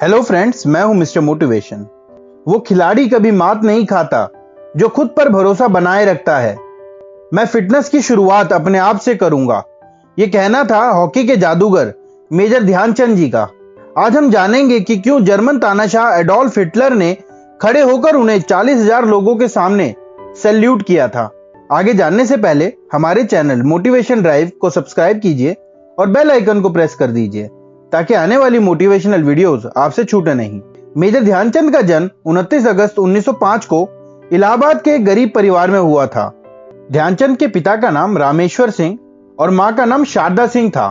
Hello friends, मैं हूं mister motivation. वो खिलाड़ी कभी मात नहीं खाता जो खुद पर भरोसा बनाए रखता है। मैं फिटनेस की शुरुआत अपने आप से करूंगा, ये कहना था हॉकी के जादूगर मेजर ध्यानचंद जी का। आज हम जानेंगे कि क्यों जर्मन तानाशाह एडोल्फ हिटलर ने खड़े होकर उन्हें 40,000 लोगों के सामने सैल्यूट किया था। आगे जानने से पहले हमारे चैनल मोटिवेशन ड्राइव को सब्सक्राइब कीजिए और बेल आइकन को प्रेस कर दीजिए ताकि आने वाली मोटिवेशनल वीडियोस आपसे छूटे नहीं। मेजर ध्यानचंद का जन्म 29 अगस्त 1905 को इलाहाबाद के एक गरीब परिवार में हुआ था। ध्यानचंद के पिता का नाम रामेश्वर सिंह और मां का नाम शारदा सिंह था।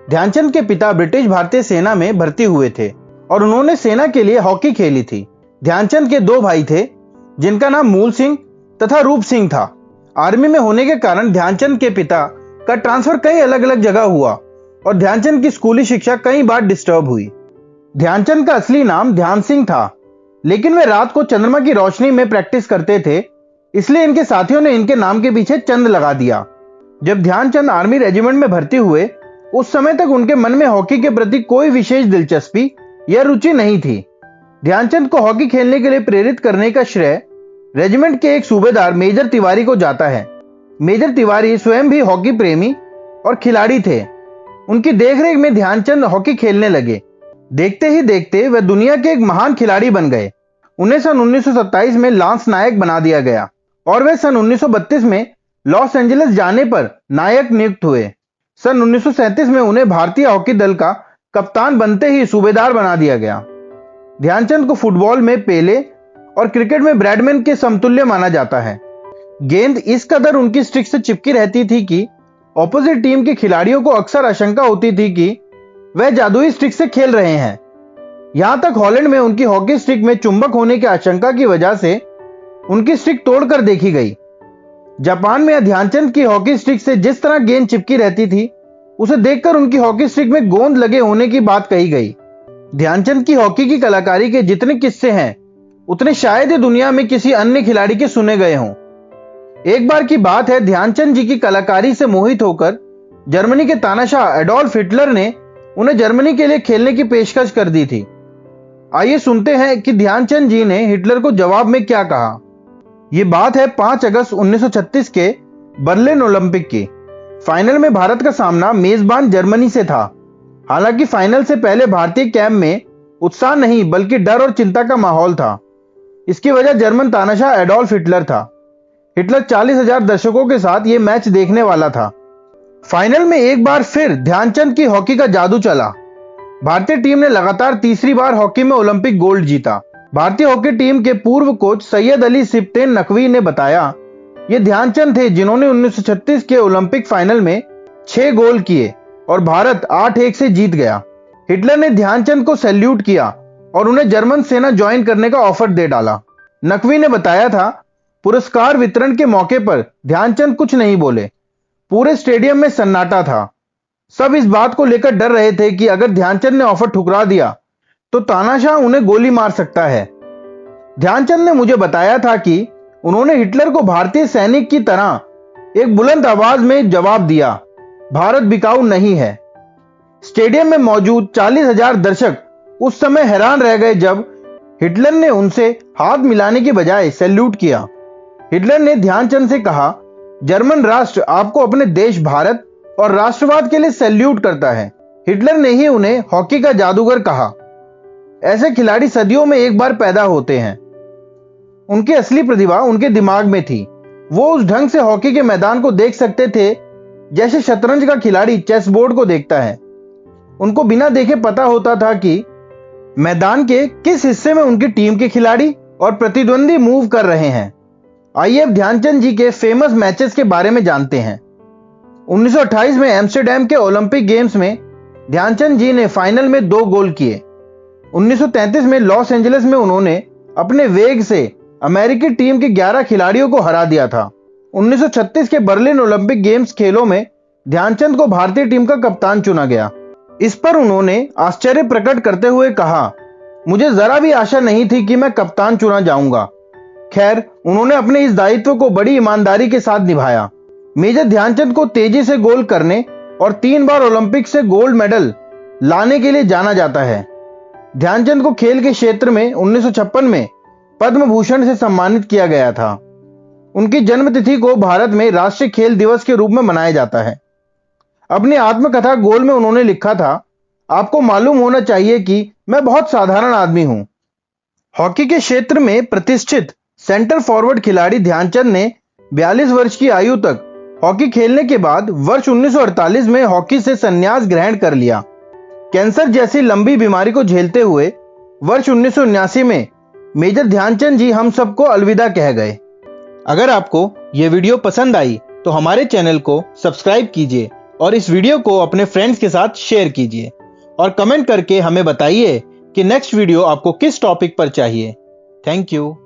ध्यानचंद के पिता ब्रिटिश भारतीय सेना में भर्ती हुए थे और उन्होंने सेना के लिए हॉकी खेली थी। ध्यानचंद के दो भाई थे जिनका नाम मूल सिंह तथा रूप सिंह था। आर्मी में होने के कारण ध्यानचंद के पिता का ट्रांसफर कई अलग अलग जगह हुआ और ध्यानचंद की स्कूली शिक्षा कई बार डिस्टर्ब हुई। ध्यानचंद का असली नाम ध्यान सिंह था, लेकिन वे रात को चंद्रमा की रोशनी में प्रैक्टिस करते थे, इसलिए इनके साथियों ने इनके नाम के पीछे चंद लगा दिया। जब ध्यानचंद आर्मी रेजिमेंट में भर्ती हुए, उस समय तक उनके मन में हॉकी के प्रति कोई विशेष दिलचस्पी या रुचि नहीं थी। ध्यानचंद को हॉकी खेलने के लिए प्रेरित करने का श्रेय रेजिमेंट के एक सूबेदार मेजर तिवारी को जाता है। मेजर तिवारी स्वयं भी हॉकी प्रेमी और खिलाड़ी थे। उनकी देखरेख में ध्यानचंद हॉकी खेलने लगे। देखते ही देखते वे दुनिया के एक महान खिलाड़ी बन गए। उन्हें सन 1927 में लांस नायक बना दिया गया और वे सन 1932 में लॉस एंजलिस जाने पर नायक नियुक्त हुए। सन 1937 में उन्हें भारतीय हॉकी दल का कप्तान बनते ही सूबेदार बना दिया गया। ध्यानचंद को फुटबॉल में पेले और क्रिकेट में ब्रैडमैन के समतुल्य माना जाता है। गेंद इस कदर उनकी स्टिक से चिपकी रहती थी कि ऑपोजिट टीम के खिलाड़ियों को अक्सर आशंका होती थी कि वह जादुई स्टिक से खेल रहे हैं। यहां तक हॉलैंड में उनकी हॉकी स्टिक में चुंबक होने की आशंका की वजह से उनकी स्टिक तोड़कर देखी गई। जापान में ध्यानचंद की हॉकी स्टिक से जिस तरह गेंद चिपकी रहती थी, उसे देखकर उनकी हॉकी स्टिक में गोंद लगे होने की बात कही गई। ध्यानचंद की हॉकी की कलाकारी के जितने किस्से हैं, उतने शायद ही दुनिया में किसी अन्य खिलाड़ी के सुने गए हों। एक बार की बात है, ध्यानचंद जी की कलाकारी से मोहित होकर जर्मनी के तानाशाह एडोल्फ हिटलर ने उन्हें जर्मनी के लिए खेलने की पेशकश कर दी थी। आइए सुनते हैं कि ध्यानचंद जी ने हिटलर को जवाब में क्या कहा। यह बात है 5 अगस्त 1936 के बर्लिन ओलंपिक की। फाइनल में भारत का सामना मेजबान जर्मनी से था। हालांकि फाइनल से पहले भारतीय कैंप में उत्साह नहीं बल्कि डर और चिंता का माहौल था। इसकी वजह जर्मन तानाशाह एडोल्फ हिटलर था। हिटलर 40,000 दर्शकों के साथ यह मैच देखने वाला था। फाइनल में एक बार फिर ध्यानचंद की हॉकी का जादू चला। भारतीय टीम ने लगातार तीसरी बार हॉकी में ओलंपिक गोल्ड जीता। भारतीय हॉकी टीम के पूर्व कोच सैयद अली सिप्तेन नकवी ने बताया, ये ध्यानचंद थे जिन्होंने 1936 के ओलंपिक फाइनल में 6 गोल किए और भारत 8-1 से जीत गया। हिटलर ने ध्यानचंद को सैल्यूट किया और उन्हें जर्मन सेना ज्वाइन करने का ऑफर दे डाला। नकवी ने बताया था, पुरस्कार वितरण के मौके पर ध्यानचंद कुछ नहीं बोले। पूरे स्टेडियम में सन्नाटा था। सब इस बात को लेकर डर रहे थे कि अगर ध्यानचंद ने ऑफर ठुकरा दिया तो तानाशाह उन्हें गोली मार सकता है। ध्यानचंद ने मुझे बताया था कि उन्होंने हिटलर को भारतीय सैनिक की तरह एक बुलंद आवाज में जवाब दिया, भारत बिकाऊ नहीं है। स्टेडियम में मौजूद 40,000 दर्शक उस समय हैरान रह गए जब हिटलर ने उनसे हाथ मिलाने की बजाय सैल्यूट किया। हिटलर ने ध्यानचंद से कहा, जर्मन राष्ट्र आपको अपने देश भारत और राष्ट्रवाद के लिए सैल्यूट करता है। हिटलर ने ही उन्हें हॉकी का जादूगर कहा। ऐसे खिलाड़ी सदियों में एक बार पैदा होते हैं। उनकी असली प्रतिभा उनके दिमाग में थी। वो उस ढंग से हॉकी के मैदान को देख सकते थे जैसे शतरंज का खिलाड़ी चेस बोर्ड को देखता है। उनको बिना देखे पता होता था कि मैदान के किस हिस्से में उनकी टीम के खिलाड़ी और प्रतिद्वंदी मूव कर रहे हैं। आइए अब ध्यानचंद जी के फेमस मैचेस के बारे में जानते हैं। 1928 में एम्स्टर्डम के ओलंपिक गेम्स में ध्यानचंद जी ने फाइनल में 2 गोल किए। 1933 में लॉस एंजलिस में उन्होंने अपने वेग से अमेरिकी टीम के 11 खिलाड़ियों को हरा दिया था। 1936 के बर्लिन ओलंपिक गेम्स खेलों में ध्यानचंद को भारतीय टीम का कप्तान चुना गया। इस पर उन्होंने आश्चर्य प्रकट करते हुए कहा, मुझे जरा भी आशा नहीं थी कि मैं कप्तान चुना जाऊंगा। खैर, उन्होंने अपने इस दायित्व को बड़ी ईमानदारी के साथ निभाया। मेजर ध्यानचंद को तेजी से गोल करने और 3 बार ओलंपिक से गोल्ड मेडल लाने के लिए जाना जाता है। ध्यानचंद को खेल के क्षेत्र में 1956 में पद्म भूषण से सम्मानित किया गया था। उनकी जन्मतिथि को भारत में राष्ट्रीय खेल दिवस के रूप में मनाया जाता है। अपनी आत्मकथा गोल में उन्होंने लिखा था, आपको मालूम होना चाहिए कि मैं बहुत साधारण आदमी हूं। हॉकी के क्षेत्र में प्रतिष्ठित सेंटर फॉरवर्ड खिलाड़ी ध्यानचंद ने 42 वर्ष की आयु तक हॉकी खेलने के बाद वर्ष 1948 में हॉकी से संन्यास ग्रहण कर लिया। कैंसर जैसी लंबी बीमारी को झेलते हुए वर्ष 1979 में मेजर ध्यानचंद जी हम सबको अलविदा कह गए। अगर आपको यह वीडियो पसंद आई तो हमारे चैनल को सब्सक्राइब कीजिए और इस वीडियो को अपने फ्रेंड्स के साथ शेयर कीजिए और कमेंट करके हमें बताइए कि नेक्स्ट वीडियो आपको किस टॉपिक पर चाहिए। Thank you.